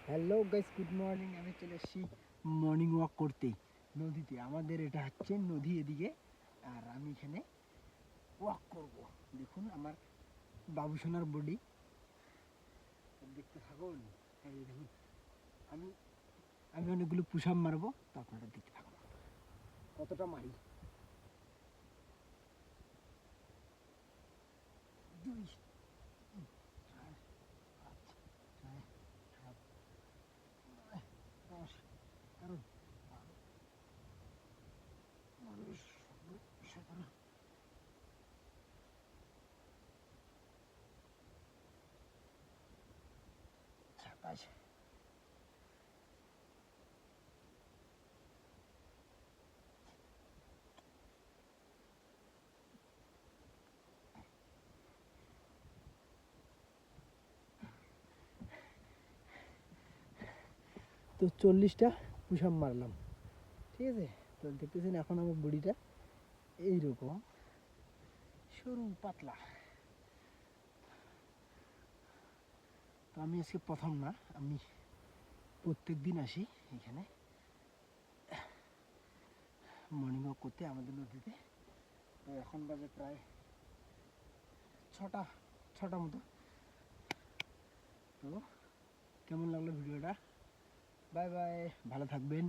Hello guys, good morning. আমি চলে এসেছি মর্নিং ওয়াক করতেই নদীতে। আমাদের এটা হচ্ছে নদী এদিকে, আর আমি এখানে ওয়াক করব। দেখুন আমার বাবুসোনার বডি, দেখতে থাকুন। এই দেখুন আমি আমি অনেকগুলো পুশ আপ মারবো, তো আপনারা দেখতে থাকুন কতটা মারি। 2 4 5 6 7 9 10 11 12 17 27। তো 40টা পুশ আপ মারলাম, ঠিক আছে। তো দেখতেছেন এখন আমার বডিটা এইরকম সরু পাতলা। তো আমি আজকে প্রথম না, আমি প্রত্যেক দিন আসি এখানে মর্নিং ওয়াক করতে আমাদের নদীতে। তো এখন বাজে প্রায় ছটা মতো। তো কেমন লাগলো ভিডিওটা? বাই বাই, ভালো থাকবেন।